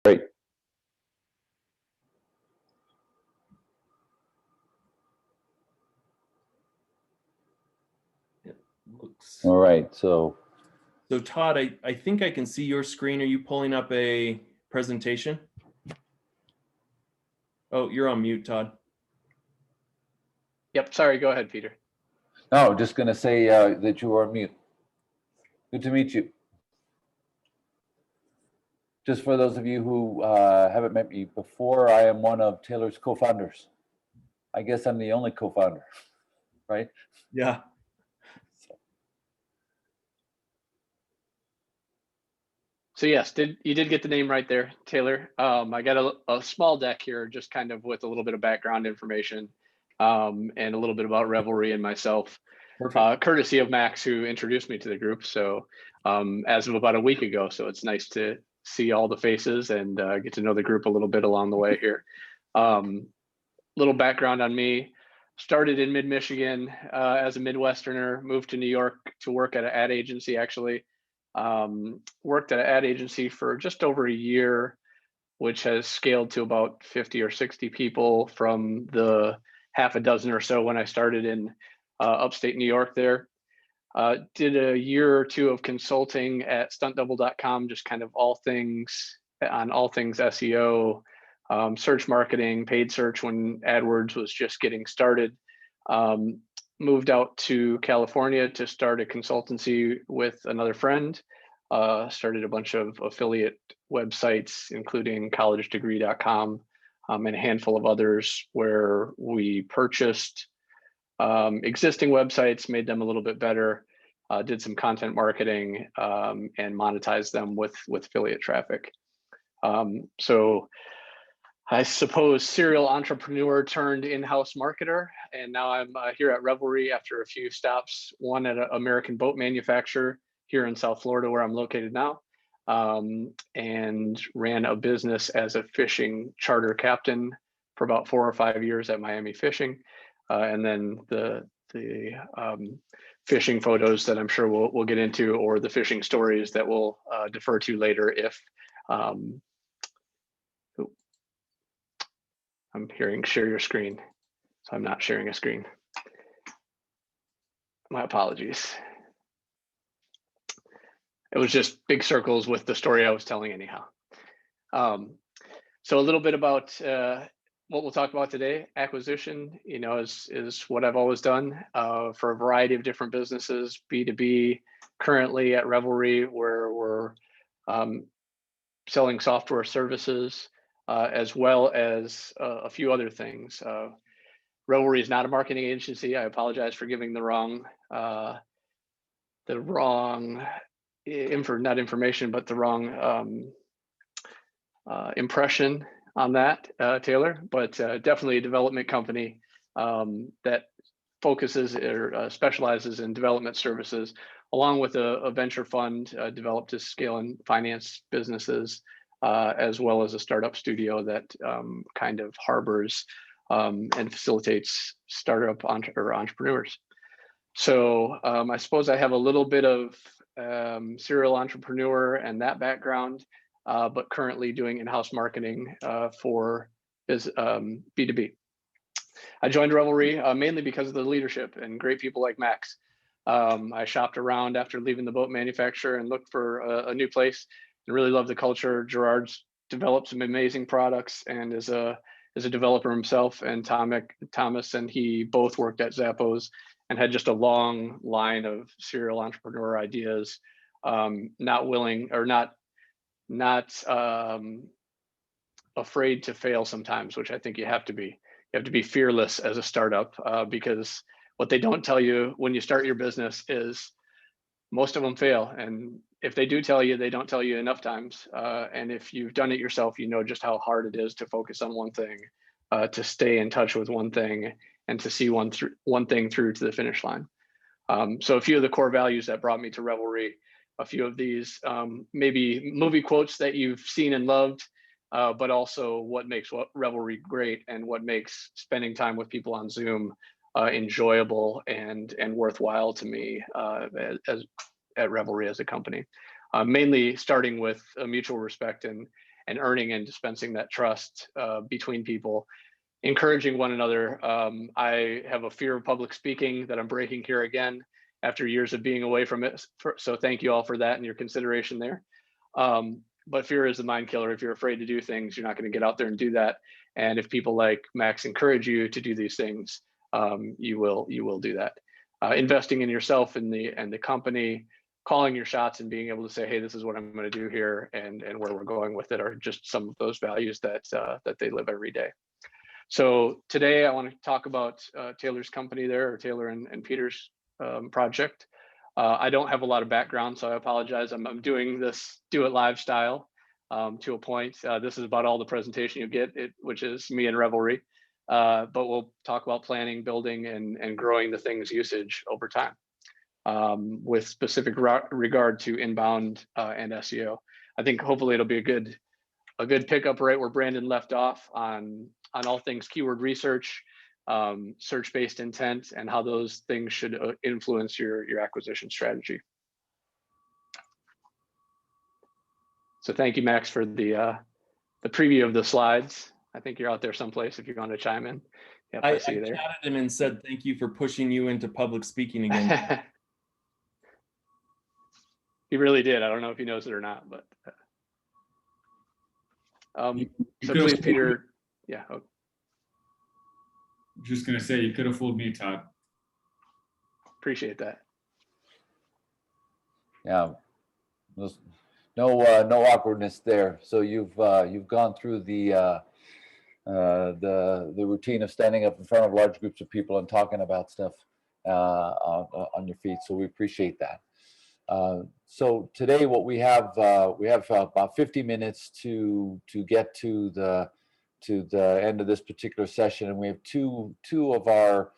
Great. All right, so Todd, I think I can see your screen. Are you pulling up a presentation? Oh, you're on mute, Todd. Yep, sorry, go ahead, Peter. no, just going to say that you are on mute. Good to meet you. Just for those of you who haven't met me before, I am one of Taylor's co-founders. I guess I'm the only co-founder, right? Yeah. So yes, you did get the name right there, Taylor. I got a small deck here, just kind of with a little bit of background information and a little bit about Revelry and myself, courtesy of Max, who introduced me to the group. So as of about a week ago, so it's nice to see all the faces and get to know the group a little bit along the way here. Little background on me. Started in mid-Michigan as a Midwesterner, moved to New York to work at an ad agency, actually. Worked at an ad agency for just over a year, which has scaled to about 50 or 60 people from the half a dozen or so when I started in upstate New York there. Did a year or two of consulting at stuntdouble.com, just kind of all things SEO, search marketing, paid search when AdWords was just getting started. Moved out to California to start a consultancy with another friend. Started a bunch of affiliate websites, including collegedegree.com and a handful of others where we purchased existing websites, made them a little bit better, did some content marketing and monetized them with affiliate traffic. So I suppose serial entrepreneur turned in-house marketer, and now I'm here at Revelry after a few stops, one at an American boat manufacturer here in South Florida where I'm located now, and ran a business as a fishing charter captain for about 4 or 5 years at Miami Fishing, and then the fishing photos that I'm sure we'll get into, or the fishing stories that we'll defer to later if I'm hearing share your screen, so I'm not sharing a screen. My apologies. It was just big circles with the story I was telling anyhow. So a little bit about what we'll talk about today. Acquisition, is what I've always done for a variety of different businesses, B2B, currently at Revelry, where we're selling software services, as well as a few other things. Revelry is not a marketing agency. I apologize for giving the wrong impression on that, Taylor, but definitely a development company that focuses or specializes in development services, along with a venture fund developed to scale and finance businesses, as well as a startup studio that kind of harbors and facilitates startup entrepreneurs. So I suppose I have a little bit of serial entrepreneur and that background, but currently doing in-house marketing for B2B. I joined Revelry mainly because of the leadership and great people like Max. I shopped around after leaving the boat manufacturer and looked for a new place and really loved the culture. Gerard's developed some amazing products and is a developer himself, and Thomas and he both worked at Zappos and had just a long line of serial entrepreneur ideas, not afraid to fail sometimes, which I think you have to be. You have to be fearless as a startup, because what they don't tell you when you start your business is most of them fail. And if they do tell you, they don't tell you enough times. And if you've done it yourself, you know just how hard it is to focus on one thing, to stay in touch with one thing, and to see one thing through to the finish line. So a few of the core values that brought me to Revelry, a few of these maybe movie quotes that you've seen and loved, but also what makes Revelry great and what makes spending time with people on Zoom enjoyable and worthwhile to me at Revelry as a company. Mainly starting with a mutual respect and earning and dispensing that trust between people, encouraging one another. I have a fear of public speaking that I'm breaking here again after years of being away from it. So thank you all for that and your consideration there. But fear is the mind killer. If you're afraid to do things, you're not going to get out there and do that. And if people like Max encourage you to do these things, you will do that. Investing in yourself and the company, calling your shots and being able to say, hey, this is what I'm going to do here and where we're going with it are just some of those values that they live every day. So today I want to talk about Taylor's company there, or Taylor and Peter's project. I don't have a lot of background, so I apologize. I'm doing this do it live style to a point. This is about all the presentation you get, which is me and Revelry. But we'll talk about planning, building, and growing the thing's usage over time, with specific regard to inbound and SEO. I think hopefully it'll be a good pickup right where Brandon left off on all things keyword research, search-based intent, and how those things should influence your acquisition strategy. So thank you, Max, for the preview of the slides. I think you're out there someplace if you want to chime in. Yep, I see you there. chatted him and said thank you for pushing you into public speaking again. He really did. I don't know if he knows it or not, but so please, Peter. Yeah. Oh. Just gonna say, you could have fooled me, Todd. Appreciate that. Yeah, no awkwardness there. So you've gone through the routine of standing up in front of large groups of people and talking about stuff on your feet. So we appreciate that. So today, what we have about 50 minutes to get to the end of this particular session, and we have two of our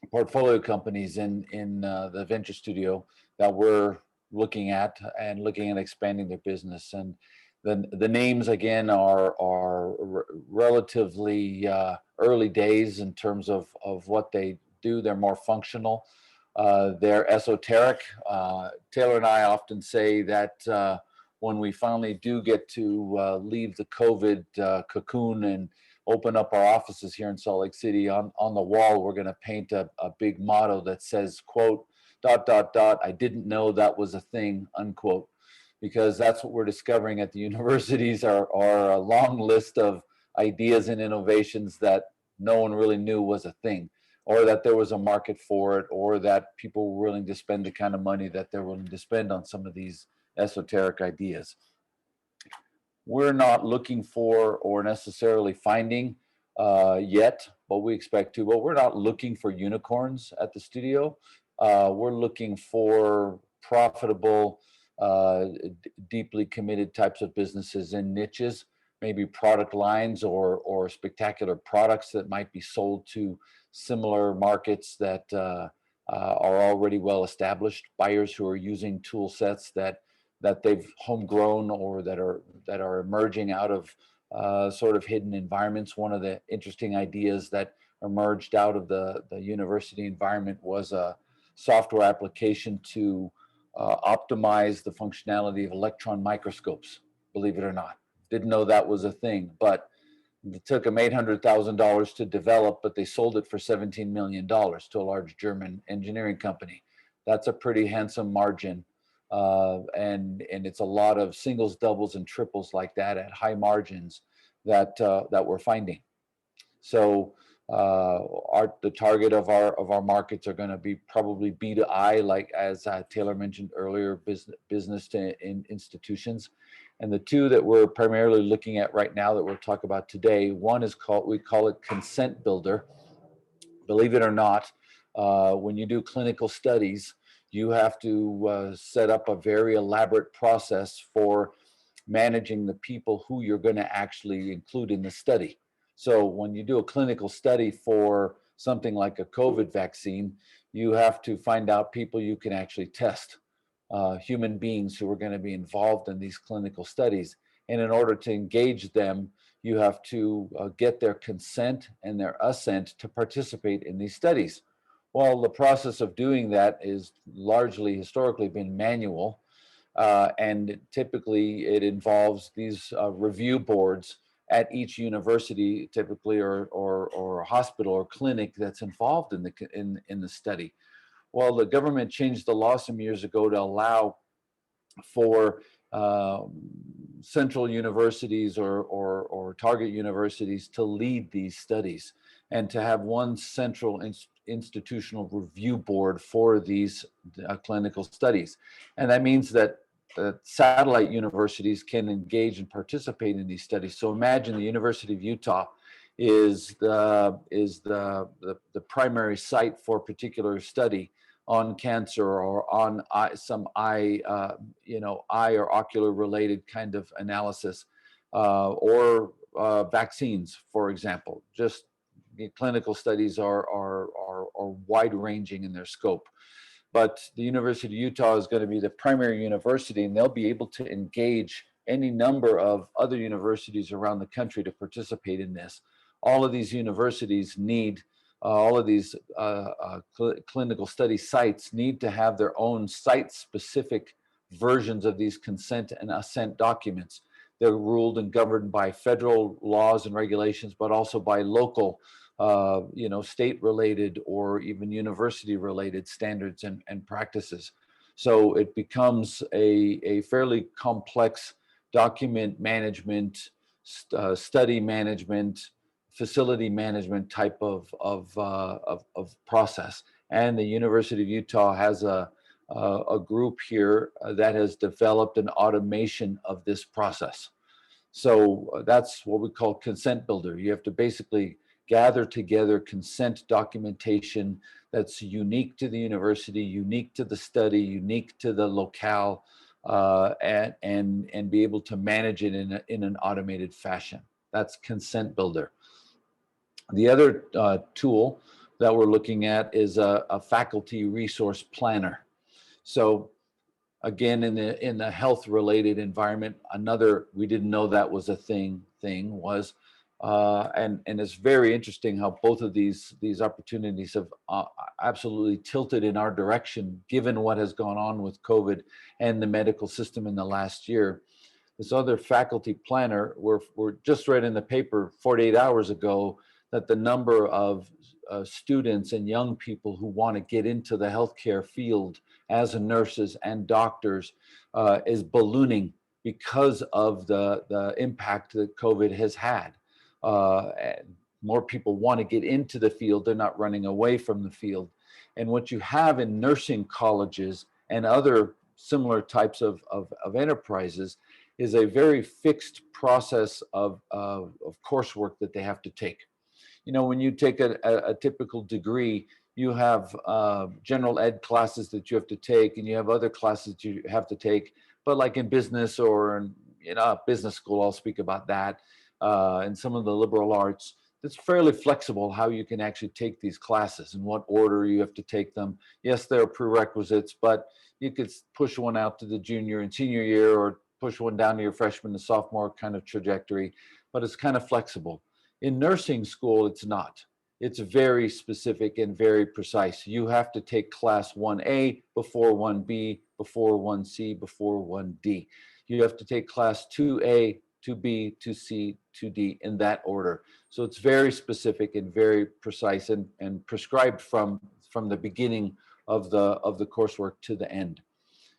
portfolio companies in the venture studio that we're looking at expanding their business. And the names again are relatively early days in terms of what they do. They're more functional. They're esoteric. Taylor and I often say that when we finally do get to leave the COVID cocoon and open up our offices here in Salt Lake City, on the wall, we're going to paint a big motto that says, quote, ... I didn't know that was a thing, unquote, because that's what we're discovering at the universities are a long list of ideas and innovations that no one really knew was a thing, or that there was a market for it, or that people were willing to spend the kind of money that they're willing to spend on some of these esoteric ideas. We're not looking for or necessarily finding yet, but we expect to, but we're not looking for unicorns at the studio. We're looking for profitable, deeply committed types of businesses in niches, maybe product lines or spectacular products that might be sold to similar markets that are already well established, buyers who are using tool sets that they've homegrown or that are emerging out of sort of hidden environments. One of the interesting ideas that emerged out of the university environment was a software application to optimize the functionality of electron microscopes, believe it or not. Didn't know that was a thing, but it took them $800,000 to develop, but they sold it for $17 million to a large German engineering company. That's a pretty handsome margin. And it's a lot of singles, doubles, and triples like that at high margins that we're finding. So the target of our markets are going to be probably B to I, like as Taylor mentioned earlier, business to institutions. And the two that we're primarily looking at right now that we'll talk about today, one is we call it consent builder. Believe it or not, when you do clinical studies, you have to set up a very elaborate process for managing the people who you're going to actually include in the study. So when you do a clinical study for something like a COVID vaccine, you have to find out people you can actually test, human beings who are going to be involved in these clinical studies. And in order to engage them, you have to get their consent and their assent to participate in these studies. Well, the process of doing that is largely historically been manual. And typically it involves these review boards at each university, typically, or a hospital or clinic that's involved in the study. Well, the government changed the law some years ago to allow for central universities or target universities to lead these studies and to have one central institutional review board for these clinical studies. And that means that satellite universities can engage and participate in these studies. So imagine the University of Utah is the primary site for a particular study on cancer or on some eye or ocular related kind of analysis, or vaccines, for example. Just clinical studies are wide ranging in their scope. But the University of Utah is going to be the primary university, and they'll be able to engage any number of other universities around the country to participate in this. All of these universities need, all of these clinical study sites need to have their own site-specific versions of these consent and assent documents. They're ruled and governed by federal laws and regulations, but also by local state-related or even university-related standards and practices. So it becomes a fairly complex document management, study management, facility management type of process. And the University of Utah has a group here that has developed an automation of this process. So that's what we call consent builder. You have to basically gather together consent documentation that's unique to the university, unique to the study, unique to the locale, and be able to manage it in an automated fashion. That's consent builder. The other tool that we're looking at is a faculty resource planner. So again, in the health related environment, another, we didn't know that was a thing was, and it's very interesting how both of these opportunities have absolutely tilted in our direction, given what has gone on with COVID and the medical system in the last year. This other faculty planner, we're just read in the paper 48 hours ago that the number of students and young people who want to get into the healthcare field as nurses and doctors is ballooning because of the impact that COVID has had. More people want to get into the field. They're not running away from the field. And what you have in nursing colleges and other similar types of enterprises is a very fixed process of coursework that they have to take. You know, when you take a typical degree, you have general ed classes that you have to take, and you have other classes that you have to take. But like in business or in business school, I'll speak about that, and some of the liberal arts, it's fairly flexible how you can actually take these classes and what order you have to take them. Yes, there are prerequisites, but you could push one out to the junior and senior year, or push one down to your freshman and sophomore kind of trajectory, but it's kind of flexible. In nursing school, it's not. It's very specific and very precise. You have to take class 1A before 1B, before 1C, before 1D. You have to take class 2A, 2B, 2C, 2D in that order. So it's very specific and very precise and prescribed from the beginning of the coursework to the end.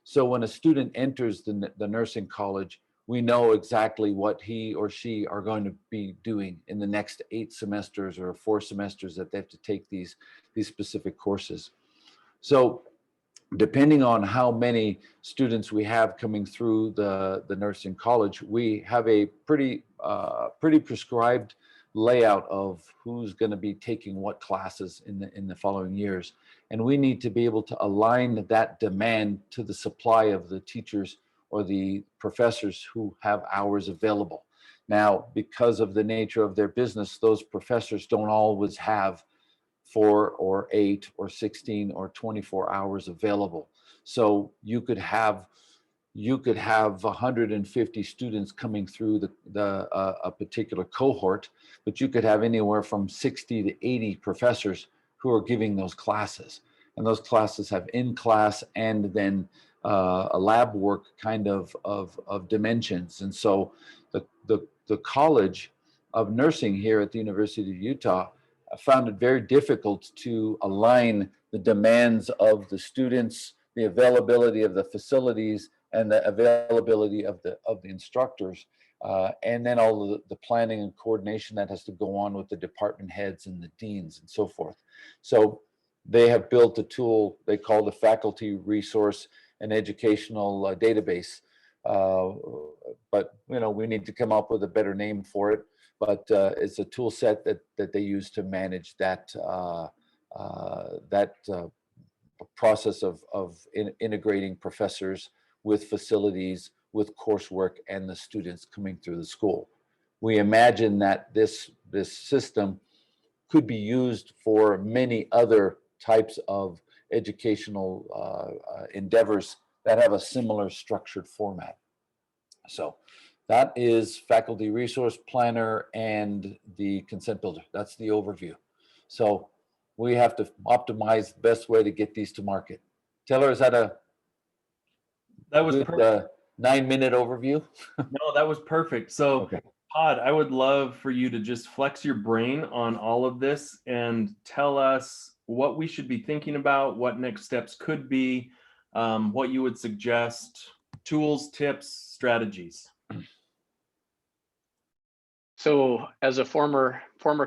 So when a student enters the nursing college, we know exactly what he or she are going to be doing in the next 8 semesters or 4 semesters that they have to take these specific courses. So depending on how many students we have coming through the nursing college, we have a pretty prescribed layout of who's going to be taking what classes in the following years. And we need to be able to align that demand to the supply of the teachers or the professors who have hours available. Now, because of the nature of their business, those professors don't always have 4 or 8 or 16 or 24 hours available. So you could have 150 students coming through a particular cohort, but you could have anywhere from 60 to 80 professors who are giving those classes. And those classes have in-class and then a lab work kind of dimensions. And so the College of Nursing here at the University of Utah found it very difficult to align the demands of the students, the availability of the facilities, and the availability of the instructors, and then all the planning and coordination that has to go on with the department heads and the deans and so forth. So they have built a tool they call the Faculty Resource and Educational Database. But we need to come up with a better name for it. But it's a tool set that they use to manage that process of integrating professors with facilities, with coursework, and the students coming through the school. We imagine that this system could be used for many other types of educational endeavors that have a similar structured format. So that is Faculty Resource Planner and the Consent Builder. That's the overview. So we have to optimize the best way to get these to market. Taylor, is that a good 9-minute overview? No, that was perfect. So Okay. Todd, I would love for you to just flex your brain on all of this and tell us what we should be thinking about, what next steps could be, what you would suggest, tools, tips, strategies. So as a former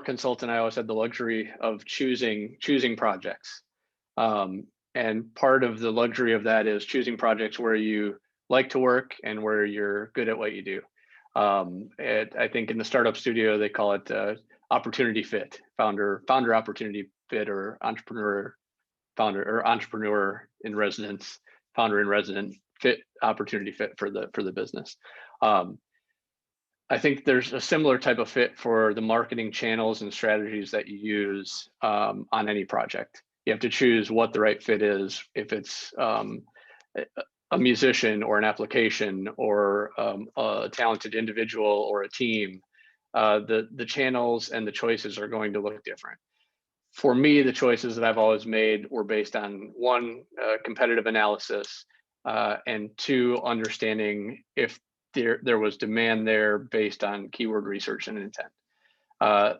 consultant, I always had the luxury of choosing projects. And part of the luxury of that is choosing projects where you like to work and where you're good at what you do. I think in the startup studio, they call it opportunity fit, founder opportunity fit, or entrepreneur in residence, founder in resident fit, opportunity fit for the business. I think there's a similar type of fit for the marketing channels and strategies that you use on any project. You have to choose what the right fit is. If it's a musician or an application or a talented individual or a team, the channels and the choices are going to look different. For me, the choices that I've always made were based on one, competitive analysis, and two, understanding if there was demand there based on keyword research and intent.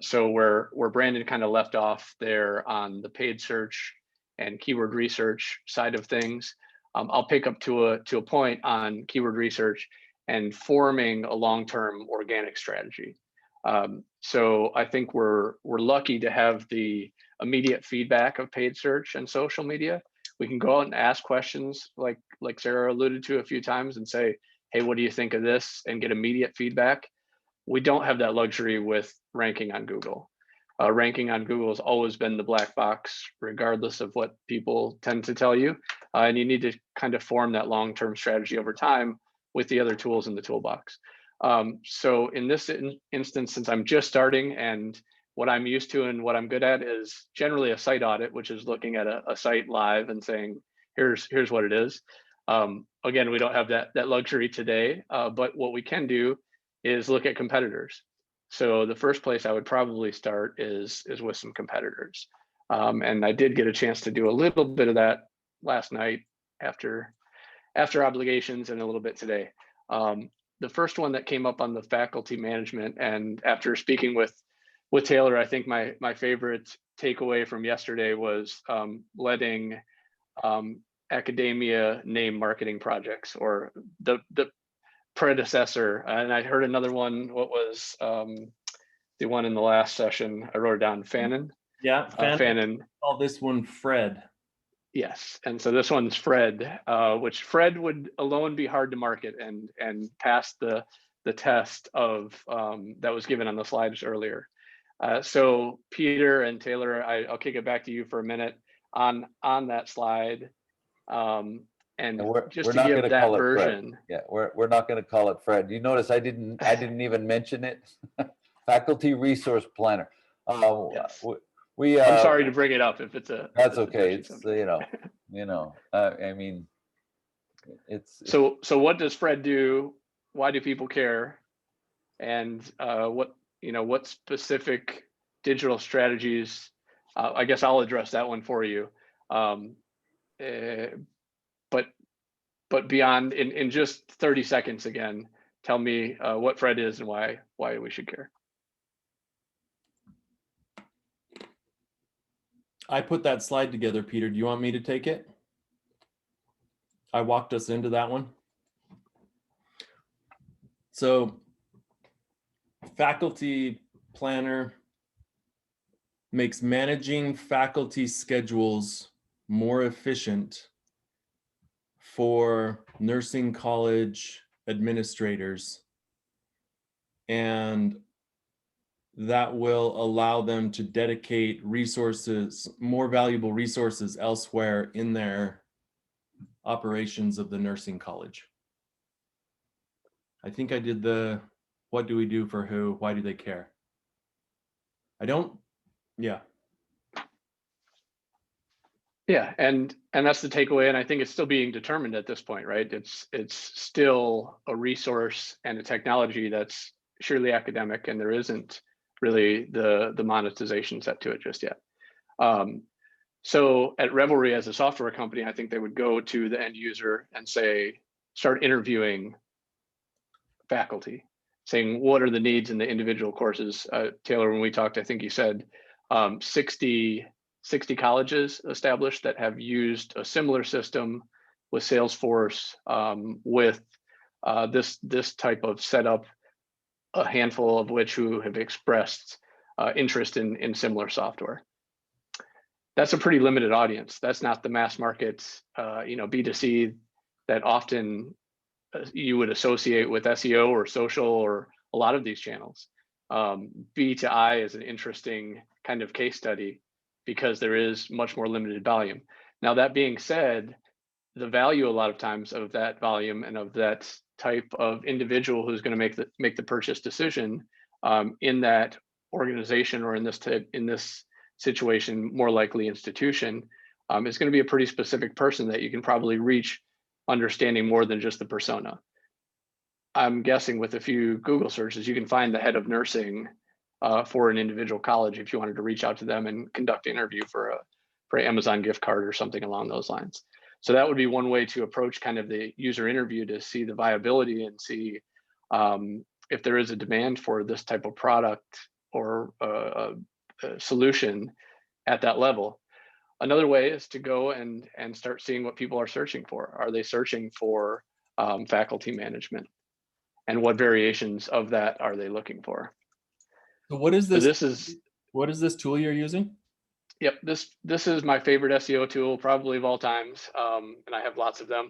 So where Brandon kind of left off there on the paid search and keyword research side of things, I'll pick up to a point on keyword research and forming a long-term organic strategy. So I think we're lucky to have the immediate feedback of paid search and social media. We can go out and ask questions like Sarah alluded to a few times and say, hey, what do you think of this? And get immediate feedback. We don't have that luxury with ranking on Google. Ranking on Google has always been the black box, regardless of what people tend to tell you. And you need to kind of form that long-term strategy over time with the other tools in the toolbox. So in this instance, since I'm just starting and what I'm used to and what I'm good at is generally a site audit, which is looking at a site live and saying, here's what it is. Again, we don't have that luxury today, but what we can do is look at competitors. So the first place I would probably start is with some competitors. And I did get a chance to do a little bit of that last night after obligations and a little bit today. The first one that came up on the faculty management, and after speaking with Taylor, I think my favorite takeaway from yesterday was letting academia name marketing projects, or the predecessor. And I heard another one. What was the one in the last session? I wrote it down. Fannin. Yeah, Fannin. Call this one Fred. Yes, and so this one's Fred, which Fred would alone be hard to market and pass the test of that was given on the slides earlier. So Peter and Taylor, I'll kick it back to you for a minute on that slide. And just to give that version. Yeah, we're not going to call it Fred. You notice I didn't even mention it. Faculty Resource Planner. Yes. I'm sorry to bring it up if it's a. That's okay. It's I mean, it's. So what does Fred do? Why do people care? And what specific digital strategies? I guess I'll address that one for you. But but beyond, in just 30 seconds again, tell me what Fred is and why we should care. I put that slide together, Peter. Do you want me to take it? I walked us into that one. So faculty planner makes managing faculty schedules more efficient for nursing college administrators, and that will allow them to dedicate resources, more valuable resources elsewhere in their operations of the nursing college. I think I did the, what do we do for who? Why do they care? Yeah. Yeah, and that's the takeaway, and I think it's still being determined at this point, right? It's still a resource and a technology that's surely academic, and there isn't really the monetization set to it just yet. So at Revelry, as a software company, I think they would go to the end user and say, start interviewing faculty, saying what are the needs in the individual courses. Taylor, when we talked, I think you said 60 colleges established that have used a similar system with Salesforce, with this type of setup, a handful of which who have expressed interest in similar software. That's a pretty limited audience. That's not the mass market, B2C that often you would associate with SEO or social or a lot of these channels. B2I is an interesting kind of case study because there is much more limited volume. Now, that being said, the value a lot of times of that volume and of that type of individual who's going to make the purchase decision in that organization, or in this situation, more likely institution, is going to be a pretty specific person that you can probably reach, understanding more than just the persona. I'm guessing with a few Google searches, you can find the head of nursing for an individual college if you wanted to reach out to them and conduct an interview for an Amazon gift card or something along those lines. So that would be one way to approach kind of the user interview, to see the viability and see if there is a demand for this type of product or a solution at that level. Another way is to go and start seeing what people are searching for. Are they searching for faculty management? And what variations of that are they looking for? So what is this? So what is this tool you're using? Yep, this is my favorite SEO tool probably of all times, and I have lots of them.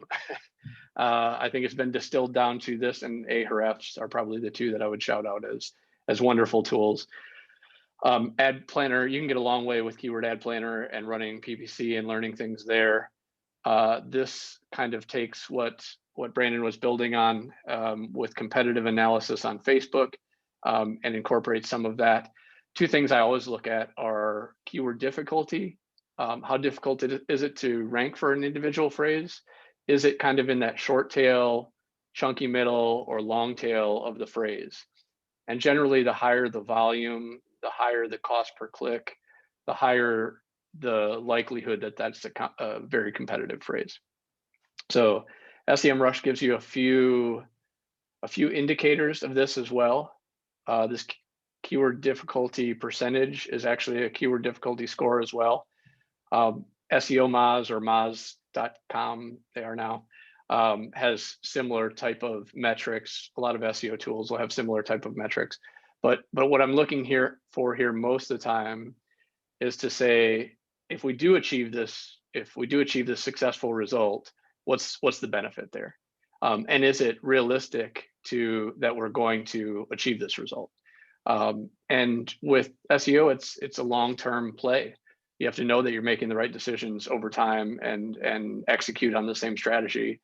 I think it's been distilled down to this, and Ahrefs are probably the two that I would shout out as wonderful tools. Ad Planner, you can get a long way with Keyword Ad Planner and running PPC and learning things there. This kind of takes what Brandon was building on with competitive analysis on Facebook and incorporates some of that. Two things I always look at are keyword difficulty. How difficult is it to rank for an individual phrase? Is it kind of in that short tail, chunky middle, or long tail of the phrase? And generally, the higher the volume, the higher the cost per click, the higher the likelihood that that's a very competitive phrase. So SEMrush gives you a few indicators of this as well. This keyword difficulty percentage is actually a keyword difficulty score as well. SEO Moz, or Moz.com, they are now, has similar type of metrics. A lot of SEO tools will have similar type of metrics. But what I'm looking for here most of the time is to say, if we do achieve this successful result, what's the benefit there? And is it realistic that we're going to achieve this result? And with SEO, it's a long-term play. You have to know that you're making the right decisions over time and execute on the same strategy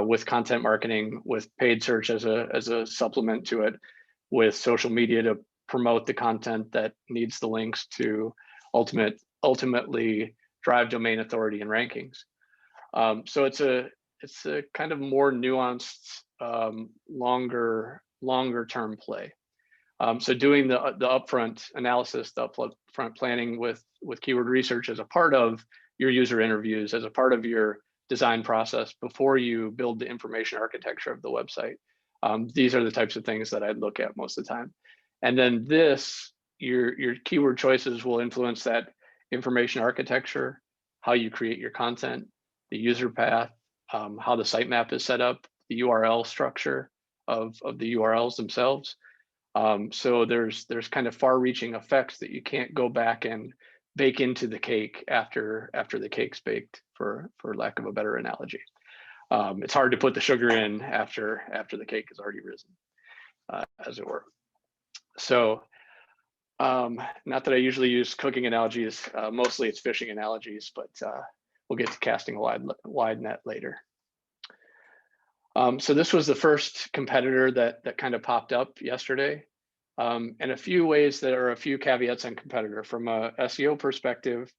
with content marketing, with paid search as a supplement to it, with social media to promote the content that needs the links to ultimately drive domain authority and rankings. So it's a kind of more nuanced, longer term play. So doing the upfront analysis, the upfront planning with keyword research as a part of your user interviews, as a part of your design process before you build the information architecture of the website. These are the types of things that I'd look at most of the time. And then your keyword choices will influence that information architecture, how you create your content, the user path, how the sitemap is set up, the URL structure of the URLs themselves. So there's kind of far-reaching effects that you can't go back and bake into the cake after the cake's baked, for lack of a better analogy. It's hard to put the sugar in after the cake is already risen, as it were. So not that I usually use cooking analogies, mostly it's fishing analogies, but we'll get to casting a wide net later. So this was the first competitor that kind of popped up yesterday. And a few ways, there are a few caveats on competitor. From a SEO perspective,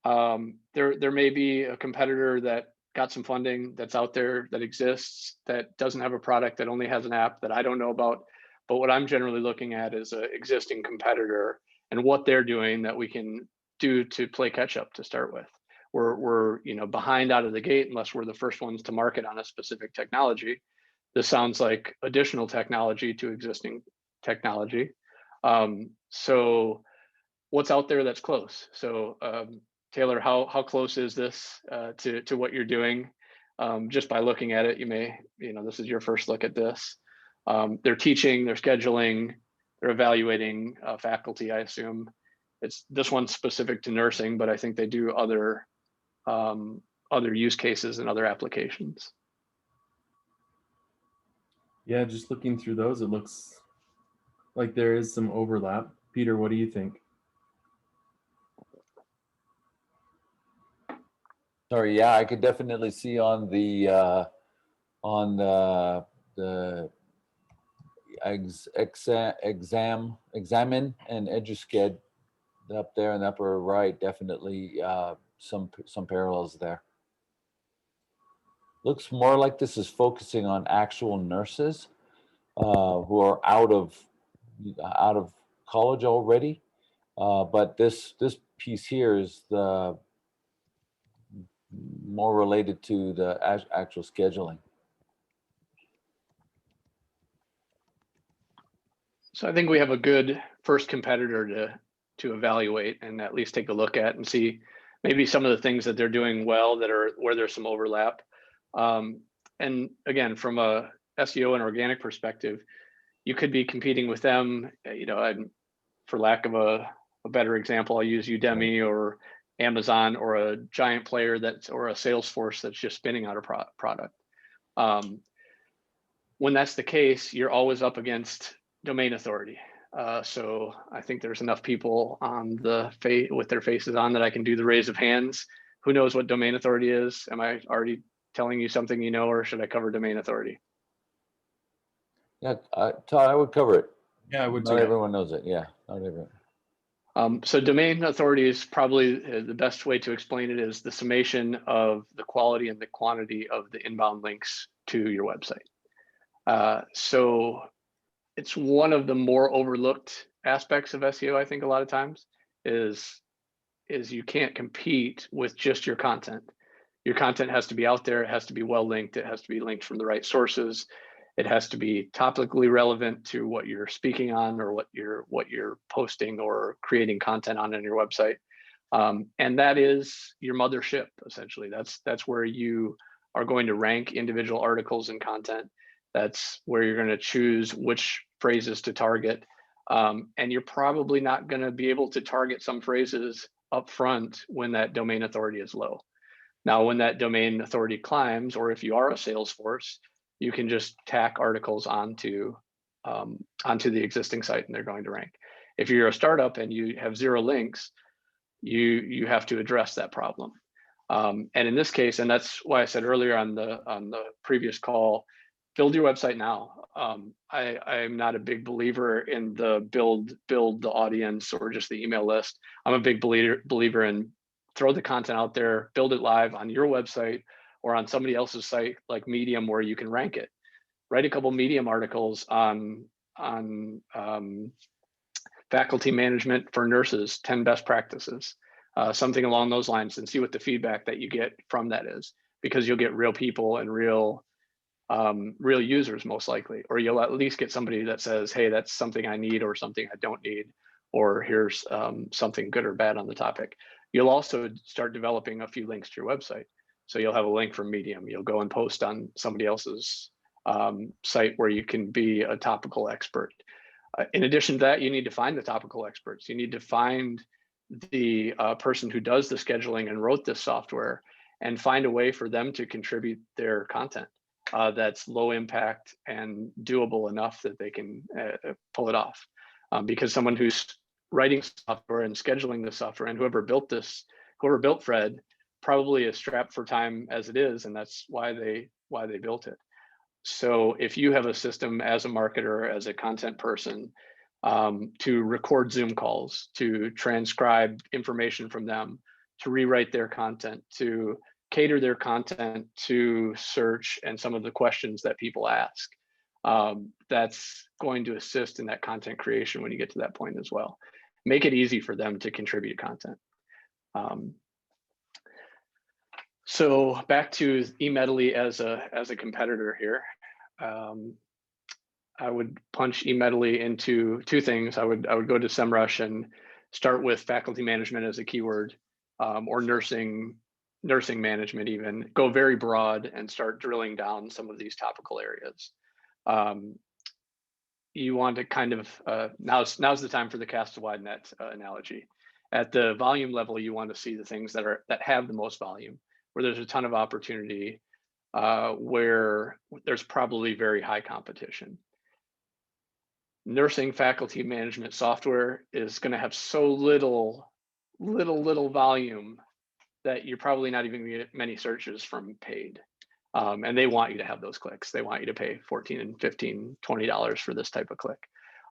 there may be a competitor that got some funding that's out there, that exists, that doesn't have a product, that only has an app that I don't know about. But what I'm generally looking at is an existing competitor and what they're doing that we can do to play catch up to start with. We're behind out of the gate unless we're the first ones to market on a specific technology. This sounds like additional technology to existing technology. So what's out there that's close? So Taylor, how close is this to what you're doing? Just by looking at it, this is your first look at this. They're teaching, they're scheduling, they're evaluating faculty, I assume. This one's specific to nursing, but I think they do other use cases and other applications. Yeah, just looking through those, it looks like there is some overlap. Peter, what do you think? Sorry, yeah, I could definitely see on the examine and EduSched up there in the upper right, definitely some parallels there. Looks more like this is focusing on actual nurses who are out of college already, but this piece here is the more related to the actual scheduling. So I think we have a good first competitor to evaluate and at least take a look at and see maybe some of the things that they're doing well where there's some overlap. And again, from a SEO and organic perspective, you could be competing with them. For lack of a better example, I'll use Udemy or Amazon or a giant player or a Salesforce that's just spinning out a product. When that's the case, you're always up against domain authority. So I think there's enough people on with their faces on that I can do the raise of hands. Who knows what domain authority is? Am I already telling you something you know, or should I cover domain authority? Yeah, Todd, I would cover it. Yeah, I would Not too. everyone knows it. Yeah, not everyone. So domain authority is probably the best way to explain it is the summation of the quality and the quantity of the inbound links to your website. So it's one of the more overlooked aspects of SEO, I think a lot of times, is you can't compete with just your content. Your content has to be out there, it has to be well linked, it has to be linked from the right sources. It has to be topically relevant to what you're speaking on or what you're posting or creating content on your website. And that is your mothership, essentially. That's where you are going to rank individual articles and content. That's where you're going to choose which phrases to target. And you're probably not going to be able to target some phrases up front when that domain authority is low. Now, when that domain authority climbs, or if you are a Salesforce, you can just tack articles onto the existing site and they're going to rank. If you're a startup and you have 0 links, you have to address that problem. And in this case, and that's why I said earlier on the previous call, build your website now. I'm not a big believer in the build the audience or just the email list. I'm a big believer in throw the content out there, build it live on your website or on somebody else's site like Medium where you can rank it. Write a couple Medium articles on faculty management for nurses, 10 best practices, something along those lines, and see what the feedback that you get from that is. because you'll get real people and real users most likely, or you'll at least get somebody that says, hey, that's something I need or something I don't need, or here's something good or bad on the topic. You'll also start developing a few links to your website. So you'll have a link from Medium. You'll go and post on somebody else's site where you can be a topical expert. In addition to that, you need to find the topical experts. You need to find the person who does the scheduling and wrote this software, and find a way for them to contribute their content that's low impact and doable enough that they can pull it off. Because someone who's writing software and scheduling the software, and whoever built Fred, probably is strapped for time as it is, and that's why they built it. So if you have a system as a marketer, as a content person, to record Zoom calls, to transcribe information from them, to rewrite their content, to cater their content to search and some of the questions that people ask, that's going to assist in that content creation when you get to that point as well. Make it easy for them to contribute content. So back to eMedley as a competitor here. I would punch eMedley into two things. I would go to SEMrush and start with faculty management as a keyword, or nursing management even. Go very broad and start drilling down some of these topical areas. You want to kind of, now's the time for the cast a wide net analogy. At the volume level, you want to see the things that have the most volume, where there's a ton of opportunity, where there's probably very high competition. Nursing faculty management software is going to have so little volume that you're probably not even going to get many searches from paid. And they want you to have those clicks. They want you to pay $14 and $15, $20 for this type of click.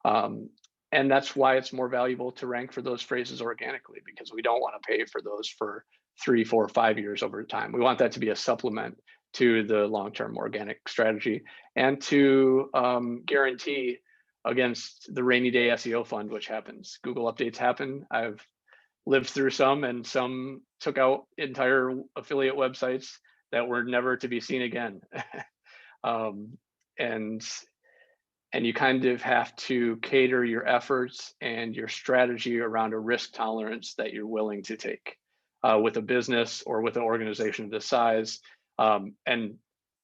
And that's why it's more valuable to rank for those phrases organically, because we don't want to pay for those for 3, 4, 5 years over time. We want that to be a supplement to the long-term organic strategy, and to guarantee against the rainy day SEO fund, which happens. Google updates happen. I've lived through some, and some took out entire affiliate websites that were never to be seen again. And you kind of have to cater your efforts and your strategy around a risk tolerance that you're willing to take with a business or with an organization of this size. And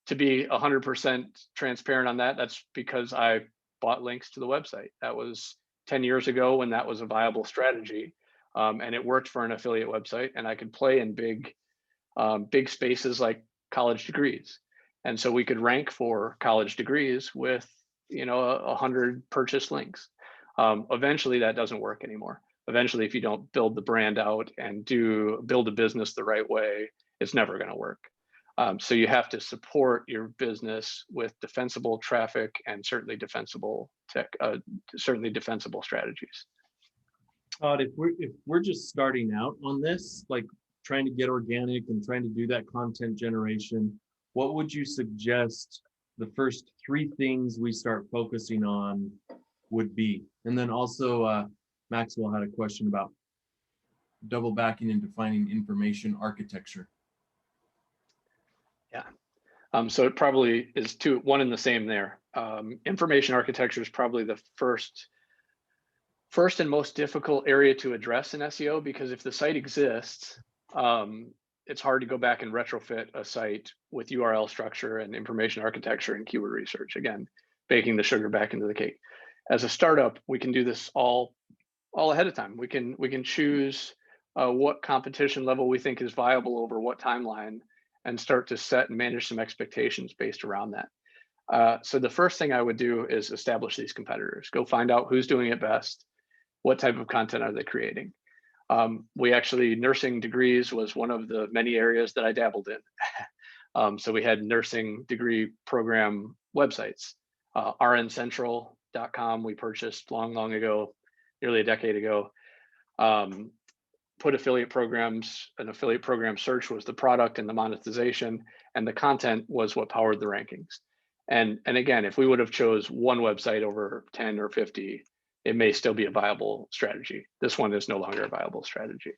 to be 100% transparent on that, that's because I bought links to the website. That was 10 years ago when that was a viable strategy. And it worked for an affiliate website, and I could play in big spaces like college degrees. And so we could rank for college degrees with 100 purchase links. Eventually that doesn't work anymore. Eventually, if you don't build the brand out and build a business the right way, it's never going to work. So you have to support your business with defensible traffic and certainly defensible strategies. Todd, if we're just starting out on this, like trying to get organic and trying to do that content generation, what would you suggest the first 3 things we start focusing on would be? And then also Maxwell had a question about double backing and defining information architecture. Yeah. So it probably is one and the same there. Information architecture is probably the first and most difficult area to address in SEO, because if the site exists, it's hard to go back and retrofit a site with URL structure and information architecture and keyword research. Again, baking the sugar back into the cake. As a startup, we can do this all ahead of time. We can choose what competition level we think is viable over what timeline, and start to set and manage some expectations based around that. So the first thing I would do is establish these competitors. Go find out who's doing it best. What type of content are they creating? Nursing degrees was one of the many areas that I dabbled in. So we had nursing degree program websites. rncentral.com we purchased long ago, nearly a decade ago. Put affiliate programs, an affiliate program search was the product and the monetization, and the content was what powered the rankings. And again, if we would have chose one website over 10 or 50, it may still be a viable strategy. This one is no longer a viable strategy.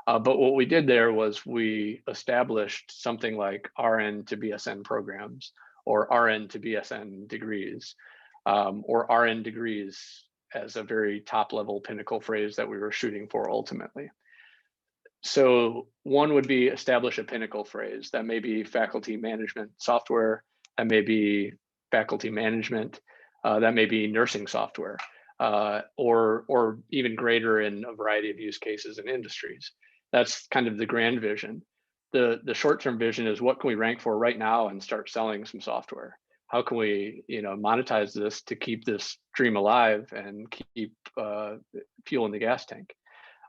But what we did there was we established something like RN to BSN programs, or RN to BSN degrees, or RN degrees as a very top level pinnacle phrase that we were shooting for ultimately. So one would be establish a pinnacle phrase. That may be faculty management software, that may be faculty management, that may be nursing software, or even greater in a variety of use cases and industries. That's kind of the grand vision. The short-term vision is, what can we rank for right now and start selling some software? How can we, monetize this to keep this dream alive and keep fuel in the gas tank,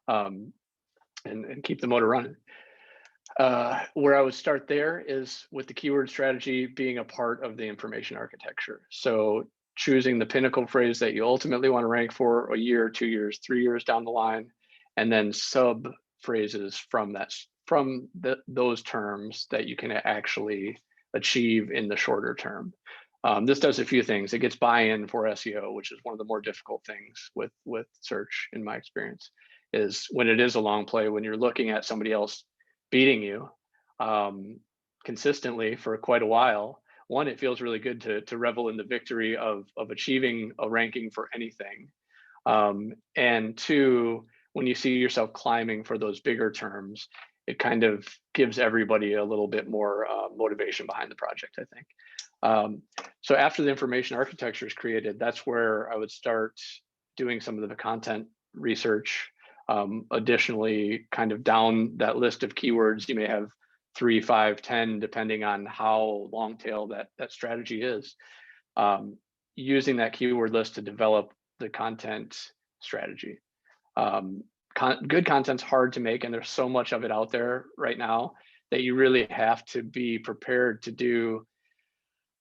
and keep the motor running? Where I would start there is with the keyword strategy being a part of the information architecture. So choosing the pinnacle phrase that you ultimately want to rank for a year, 2 years, 3 years down the line, and then sub phrases from those terms that you can actually achieve in the shorter term. This does a few things. It gets buy-in for SEO, which is one of the more difficult things with search, in my experience, is when it is a long play, when you're looking at somebody else beating you consistently for quite a while. One, it feels really good to revel in the victory of achieving a ranking for anything. And two, when you see yourself climbing for those bigger terms, it kind of gives everybody a little bit more motivation behind the project, I think. So after the information architecture is created, that's where I would start doing some of the content research. Additionally, kind of down that list of keywords, you may have 3, 5, 10, depending on how long tail that strategy is. Using that keyword list to develop the content strategy. Good content's hard to make, and there's so much of it out there right now that you really have to be prepared to do.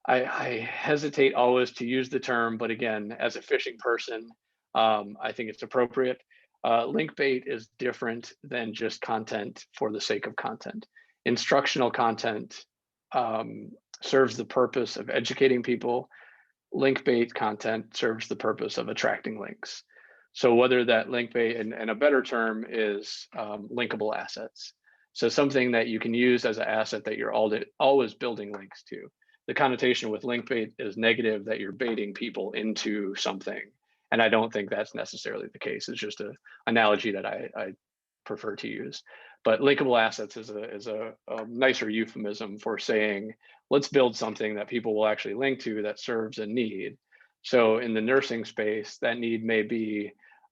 I hesitate always to use the term, but again, as a fishing person, I think it's appropriate. Link bait is different than just content for the sake of content. Instructional content serves the purpose of educating people. Link bait content serves the purpose of attracting links. So whether that link bait, and a better term is linkable assets. So something that you can use as an asset that you're always building links to. The connotation with link bait is negative, that you're baiting people into something. And I don't think that's necessarily the case. It's just an analogy that I prefer to use. But linkable assets is a nicer euphemism for saying, let's build something that people will actually link to that serves a need. So in the nursing space, that need may be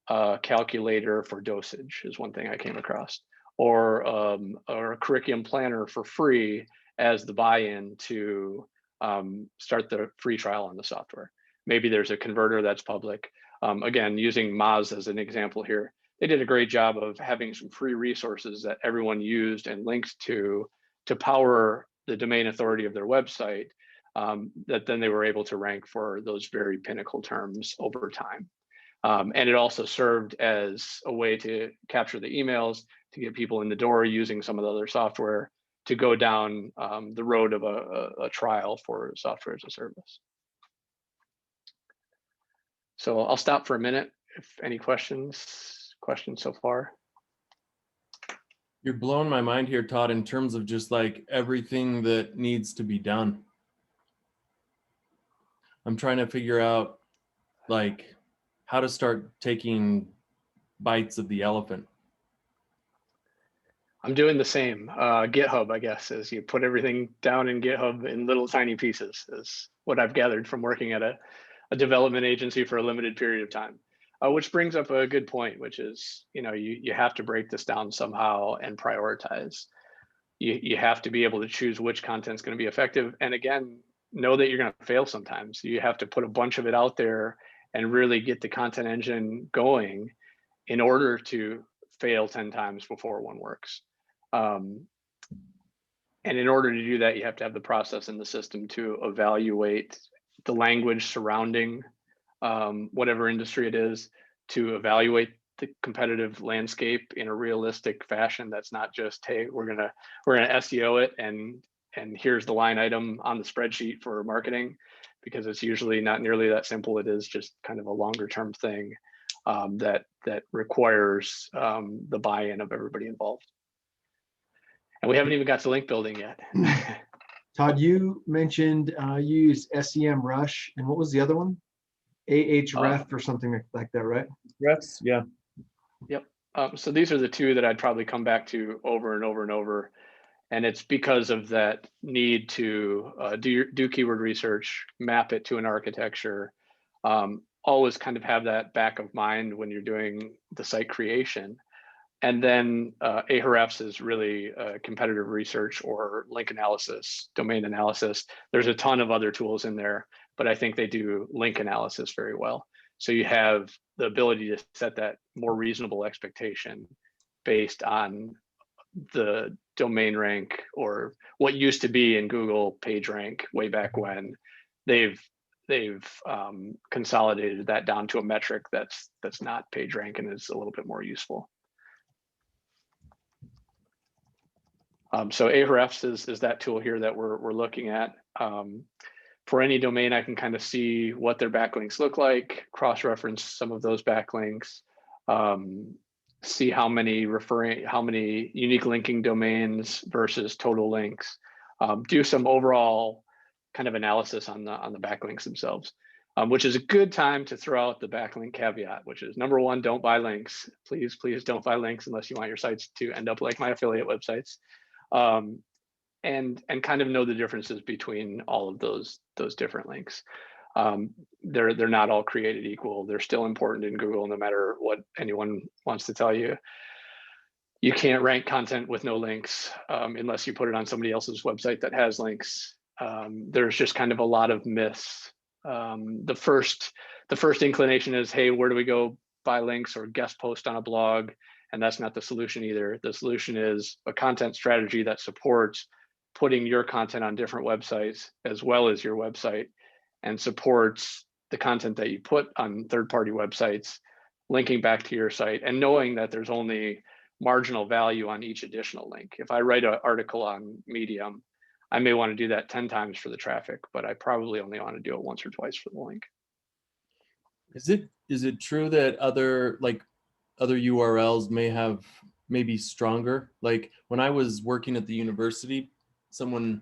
a calculator for dosage is one thing I came across, or a curriculum planner for free as the buy-in to start the free trial on the software. Maybe there's a converter that's public. Again, using Moz as an example here, they did a great job of having some free resources that everyone used and linked to power the domain authority of their website, that then they were able to rank for those very pinnacle terms over time. And it also served as a way to capture the emails, to get people in the door using some of the other software, to go down the road of a trial for software as a service. So I'll stop for a minute. If any questions so far. You're blowing my mind here, Todd, in terms of just like everything that needs to be done. I'm trying to figure out like how to start taking bites of the elephant. I'm doing the same. GitHub, I guess, is you put everything down in GitHub in little tiny pieces, is what I've gathered from working at a development agency for a limited period of time. Which brings up a good point, which is, you have to break this down somehow and prioritize. You have to be able to choose which content's going to be effective. And again, know that you're going to fail sometimes. You have to put a bunch of it out there and really get the content engine going in order to fail 10 times before one works. And in order to do that, you have to have the process in the system to evaluate the language surrounding whatever industry it is, to evaluate the competitive landscape in a realistic fashion. That's not just, hey, we're gonna SEO it and here's the line item on the spreadsheet for marketing, because it's usually not nearly that simple. It is just kind of a longer term thing. that requires the buy-in of everybody involved. And we haven't even got to link building yet. Todd, you mentioned you use SEMrush, and what was the other one? Ahref or something like that, right? Refs, yeah. Yep. So these are the two that I'd probably come back to over and over and over. And it's because of that need to do keyword research, map it to an architecture, always kind of have that back of mind when you're doing the site creation. And then Ahrefs is really competitive research or link analysis, domain analysis. There's a ton of other tools in there, but I think they do link analysis very well. So you have the ability to set that more reasonable expectation based on the domain rank, or what used to be in Google PageRank way back when. They've consolidated that down to a metric that's not PageRank and is a little bit more useful. So Ahrefs is that tool here that we're looking at. For any domain, I can kind of see what their backlinks look like, cross-reference some of those backlinks, see how many unique linking domains versus total links, do some overall kind of analysis on the backlinks themselves, which is a good time to throw out the backlink caveat, which is number one, don't buy links. Please don't buy links unless you want your sites to end up like my affiliate websites. And kind of know the differences between all of those different links. They're not all created equal. They're still important in Google, no matter what anyone wants to tell you. You can't rank content with no links unless you put it on somebody else's website that has links. There's just kind of a lot of myths. The first inclination is, hey, where do we go buy links or guest post on a blog? And that's not the solution either. The solution is a content strategy that supports putting your content on different websites as well as your website, and supports the content that you put on third-party websites, linking back to your site, and knowing that there's only marginal value on each additional link. If I write an article on Medium, I may want to do that 10 times for the traffic, but I probably only want to do it once or twice for the link. Is it true that other URLs may be stronger? Like when I was working at the university, someone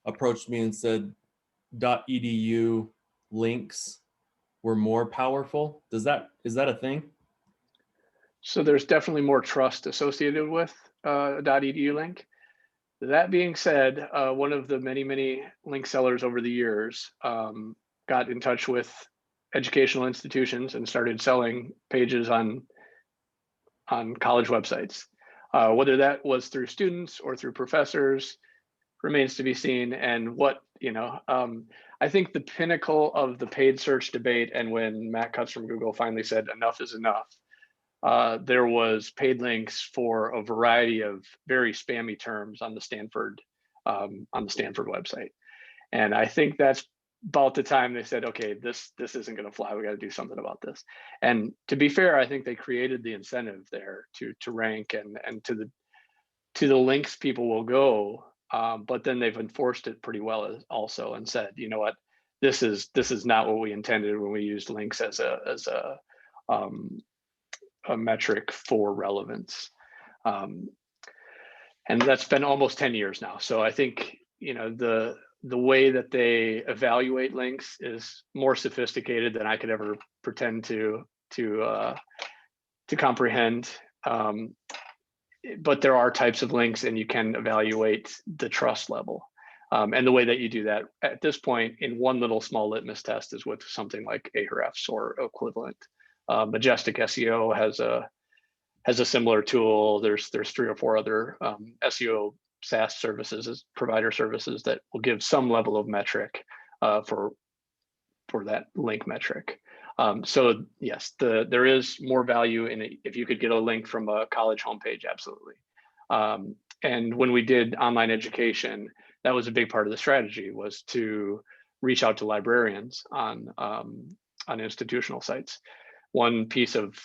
approached me and said .edu links were more powerful. Is that a thing? So there's definitely more trust associated with a .edu link. That being said, one of the many link sellers over the years got in touch with educational institutions and started selling pages on college websites. Whether that was through students or through professors remains to be seen. And I think the pinnacle of the paid search debate, and when Matt Cutts from Google finally said enough is enough, there was paid links for a variety of very spammy terms on the Stanford website. And I think that's about the time they said, okay, this isn't going to fly. We got to do something about this. And to be fair, I think they created the incentive there to rank and to the links people will go. But then they've enforced it pretty well also, and said, you know what, this is not what we intended when we used links as a metric for relevance. And that's been almost 10 years now. So I think the way that they evaluate links is more sophisticated than I could ever pretend to comprehend. But there are types of links, and you can evaluate the trust level. And the way that you do that at this point in one little small litmus test is with something like Ahrefs or equivalent. Majestic SEO has a similar tool. There's 3 or 4 other SEO SaaS services, provider services, that will give some level of metric for that link metric. So yes, there is more value in it if you could get a link from a college homepage, absolutely. And when we did online education, that was a big part of the strategy, was to reach out to librarians on institutional sites. One piece of,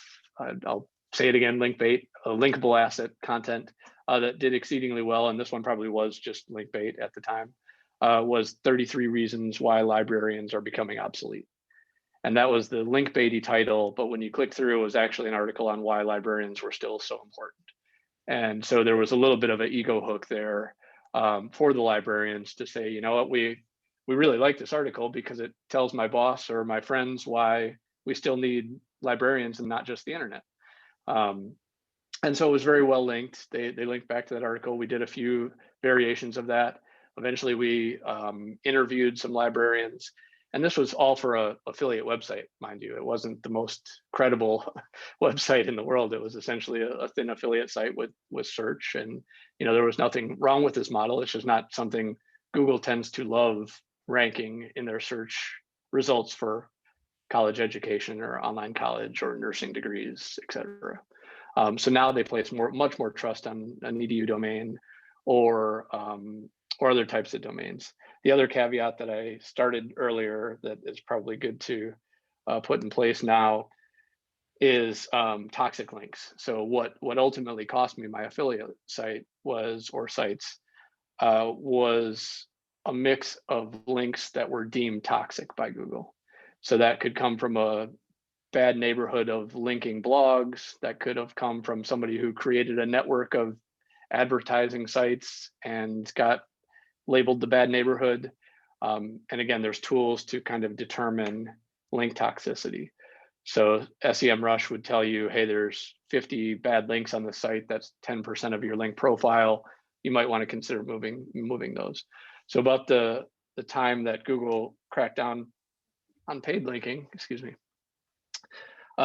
I'll say it again, link bait, a linkable asset content that did exceedingly well, and this one probably was just link bait at the time, was 33 reasons why librarians are becoming obsolete. And that was the link baity title, but when you click through, it was actually an article on why librarians were still so important. And so there was a little bit of an ego hook there for the librarians to say, you know what, we really like this article because it tells my boss or my friends why we still need librarians and not just the internet. And so it was very well linked. They linked back to that article. We did a few variations of that. Eventually we interviewed some librarians, and this was all for a affiliate website, mind you. It wasn't the most credible website in the world. It was essentially a thin affiliate site with search, and there was nothing wrong with this model. It's just not something Google tends to love ranking in their search results for college education or online college or nursing degrees, et cetera. So now they place much more trust on an edu domain or other types of domains. The other caveat that I started earlier that is probably good to put in place now is toxic links. So what ultimately cost me my affiliate site was a mix of links that were deemed toxic by Google. So that could come from a bad neighborhood of linking blogs, that could have come from somebody who created a network of advertising sites and got labeled the bad neighborhood. And again, there's tools to kind of determine link toxicity. So SEMrush would tell you, hey, there's 50 bad links on the site. That's 10% of your link profile. You might want to consider moving those. So about the time that Google cracked down on paid linking,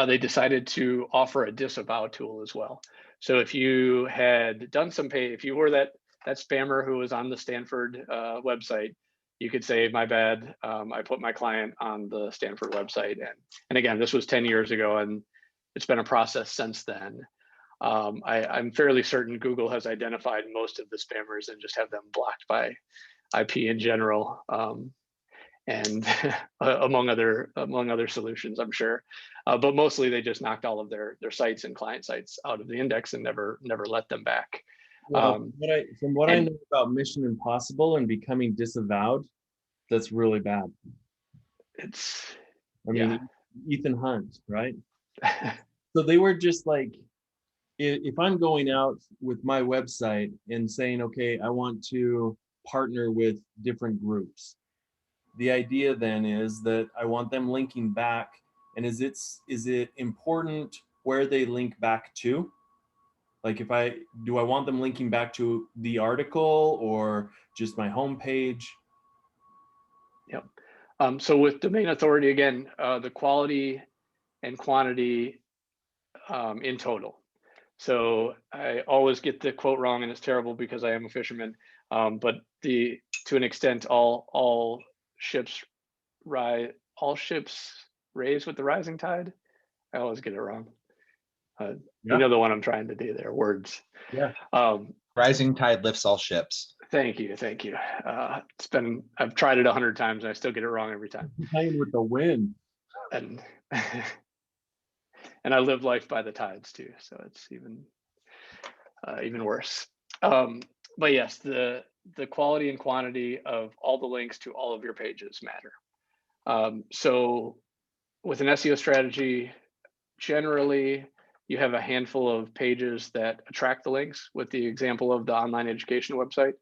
they decided to offer a disavow tool as well. So if you had done some pay, if you were that spammer who was on the Stanford website, you could say, my bad, I put my client on the Stanford website. And again, this was 10 years ago, and it's been a process since then. I'm fairly certain Google has identified most of the spammers and just have them blocked by IP in general. And among other solutions, I'm sure, but mostly they just knocked all of their sites and client sites out of the index and never let them back. Well, from what I know about Mission Impossible and becoming disavowed, that's really bad. I mean, Ethan Hunt, right? So they were just like, if I'm going out with my website and saying, okay, I want to partner with different groups. The idea then is that I want them linking back, and is it important where they link back to? Like do I want them linking back to the article or just my homepage? Yep. So with domain authority, again, the quality and quantity in total. So I always get the quote wrong, and it's terrible because I am a fisherman. But to an extent, all ships raise with the rising tide. I always get it wrong. You know the one I'm trying to do there, words. Yeah. Rising tide lifts all ships. Thank you. I've tried it 100 times and I still get it wrong every time. Playing with the wind. And I live life by the tides too, so it's even worse. But yes, the quality and quantity of all the links to all of your pages matter. So with an SEO strategy, generally you have a handful of pages that attract the links. With the example of the online education website,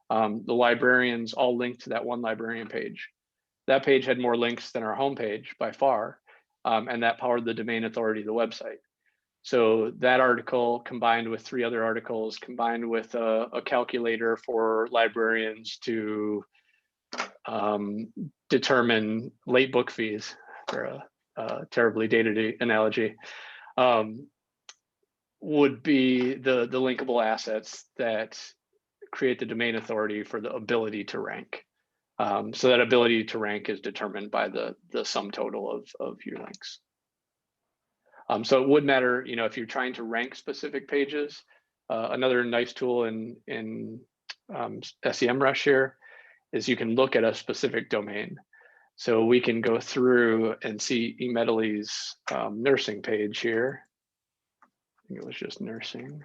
the librarians all linked to that one librarian page. That page had more links than our homepage by far, and that powered the domain authority of the website. So that article combined with 3 other articles, combined with a calculator for librarians to determine late book fees, for a terribly dated analogy, would be the linkable assets that create the domain authority for the ability to rank. So that ability to rank is determined by the sum total of your links. So it would matter, if you're trying to rank specific pages. Another nice tool in SEMrush here is you can look at a specific domain. So we can go through and see eMedley's nursing page here. I think it was just nursing.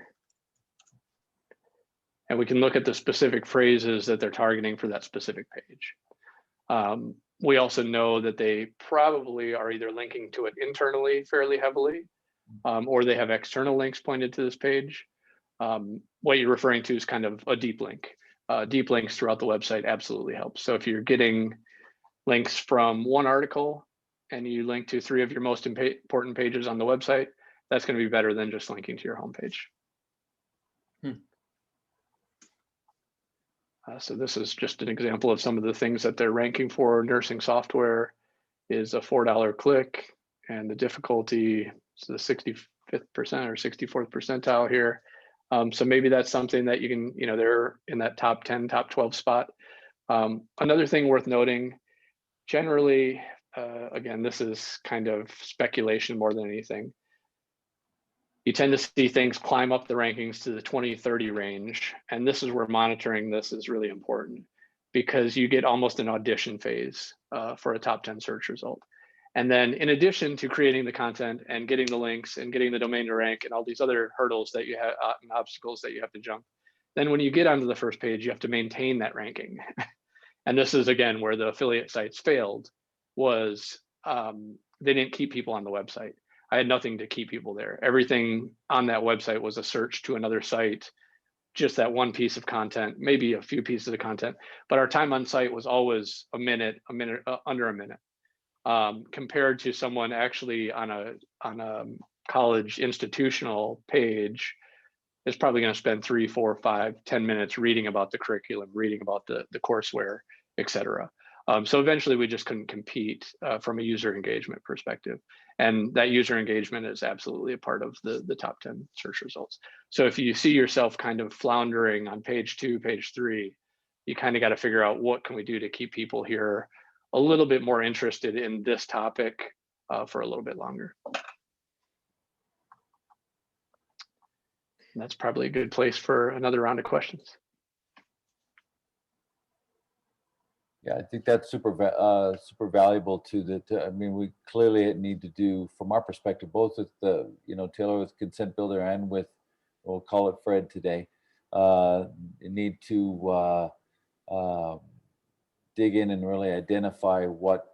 And we can look at the specific phrases that they're targeting for that specific page. We also know that they probably are either linking to it internally fairly heavily, or they have external links pointed to this page. What you're referring to is kind of a deep link. Deep links throughout the website absolutely helps. So if you're getting links from one article and you link to 3 of your most important pages on the website, that's going to be better than just linking to your homepage. So this is just an example of some of the things that they're ranking for. Nursing software is a $4 click, and the difficulty is the 65th percent or 64th percentile here. So maybe that's something that you can, they're in that top 10, top 12 spot. Another thing worth noting, generally, again, this is kind of speculation more than anything. You tend to see things climb up the rankings to the 20-30 range. And this is where monitoring this is really important, because you get almost an audition phase for a top 10 search result. And then in addition to creating the content and getting the links and getting the domain to rank and all these other hurdles that you have and obstacles that you have to jump, then when you get onto the first page, you have to maintain that ranking. And this is, again, where the affiliate sites failed, was they didn't keep people on the website. I had nothing to keep people there. Everything on that website was a search to another site, just that one piece of content, maybe a few pieces of content, but our time on site was always a minute, under a minute, compared to someone actually on a college institutional page is probably going to spend 3, 4, 5, 10 minutes reading about the curriculum, reading about the courseware, et cetera. So eventually we just couldn't compete from a user engagement perspective. And that user engagement is absolutely a part of the top 10 search results. So if you see yourself kind of floundering on page 2, page 3, you kind of got to figure out what can we do to keep people here a little bit more interested in this topic for a little bit longer. And that's probably a good place for another round of questions. Yeah, I think that's super valuable to I mean, we clearly need to do, from our perspective, both with the, Taylor with Consent Builder and with, we'll call it Fred today, need to dig in and really identify what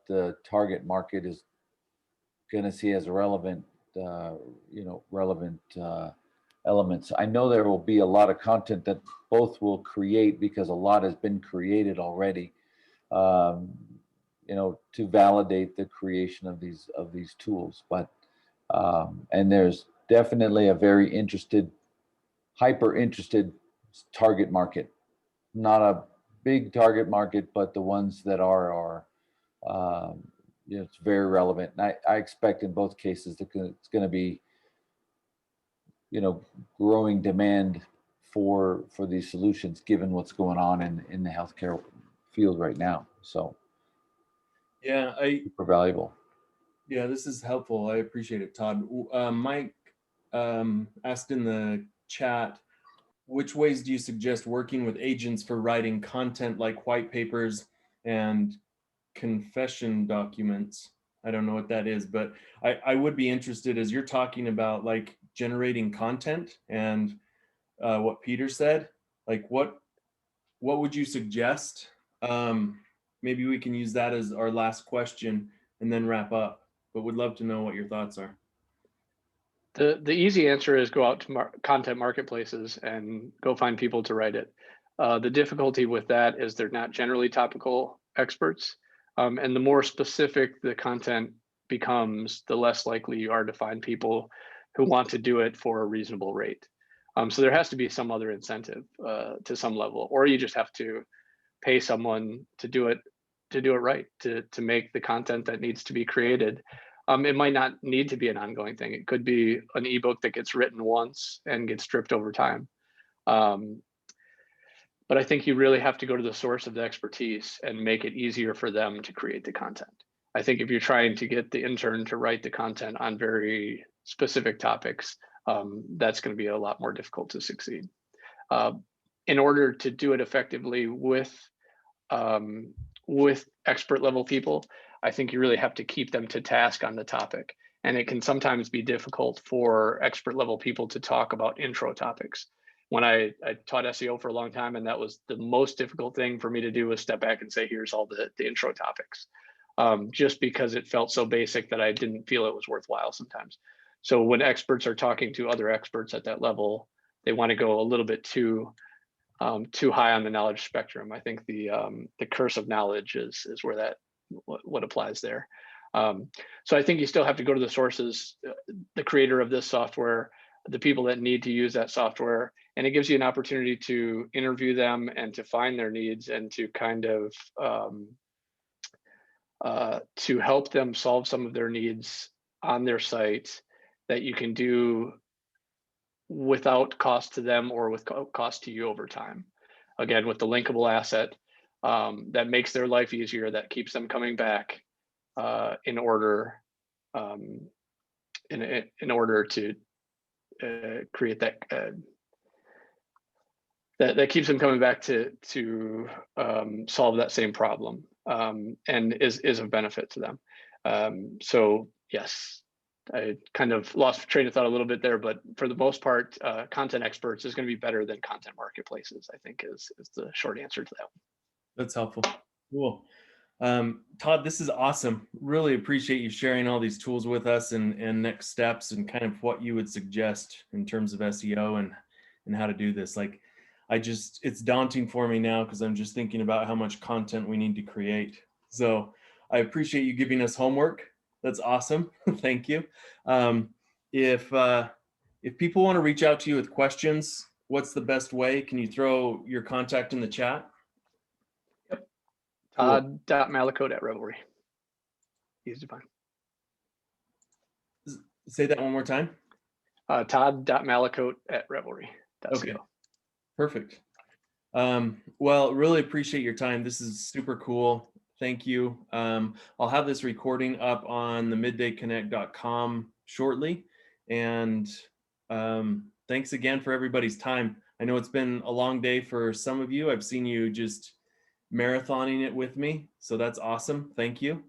the target market is going to see as relevant, elements. I know there will be a lot of content that both will create, because a lot has been created already, to validate the creation of these tools. But and there's definitely a very hyper interested target market. Not a big target market, but the ones that are it's very relevant. And I expect in both cases that it's going to be growing demand for these solutions, given what's going on in the healthcare field right now. So yeah, super valuable. Yeah, this is helpful. I appreciate it, Todd. Mike asked in the chat, which ways do you suggest working with agents for writing content like white papers and confession documents? I don't know what that is, but I would be interested, as you're talking about like generating content and what Peter said, like what would you suggest? Maybe we can use that as our last question and then wrap up, but would love to know what your thoughts are. The easy answer is go out to content marketplaces and go find people to write it. The difficulty with that is they're not generally topical experts. And the more specific the content becomes, the less likely you are to find people who want to do it for a reasonable rate. So there has to be some other incentive to some level, or you just have to pay someone to do it right, to make the content that needs to be created. It might not need to be an ongoing thing. It could be an ebook that gets written once and gets stripped over time. But I think you really have to go to the source of the expertise and make it easier for them to create the content. I think if you're trying to get the intern to write the content on very specific topics, that's going to be a lot more difficult to succeed. In order to do it effectively with expert level people, I think you really have to keep them to task on the topic. And it can sometimes be difficult for expert level people to talk about intro topics, when I taught SEO for a long time, and that was the most difficult thing for me to do, was step back and say, here's all the intro topics, just because it felt so basic that I didn't feel it was worthwhile sometimes. So when experts are talking to other experts at that level, they want to go a little bit too high on the knowledge spectrum. I think the curse of knowledge is where that what applies there. So I think you still have to go to the sources, the creator of this software, the people that need to use that software, and it gives you an opportunity to interview them and to find their needs and to kind of to help them solve some of their needs on their site that you can do without cost to them or with cost to you over time. Again, with the linkable asset, that makes their life easier, that keeps them coming back in order in order to create that that keeps them coming back to solve that same problem, and is of benefit to them. So yes, I kind of lost train of thought a little bit there, but for the most part, content experts is going to be better than content marketplaces, I think is the short answer to that. That's helpful. Cool. Todd, this is awesome. Really appreciate you sharing all these tools with us and next steps and kind of what you would suggest in terms of SEO and how to do this. Like, it's daunting for me now because I'm just thinking about how much content we need to create. So I appreciate you giving us homework. That's awesome. Thank you. If people want to reach out to you with questions, what's the best way? Can you throw your contact in the chat? Yep. Todd.Malicoat at Revelry. Easy to find. Say that one more time. Todd.Malicoat at Revelry. Okay. Perfect. Well, really appreciate your time. This is super cool. Thank you. I'll have this recording up on the middaykonnect.com shortly. And thanks again for everybody's time. I know it's been a long day for some of you. I've seen you just marathoning it with me. So that's awesome. Thank you.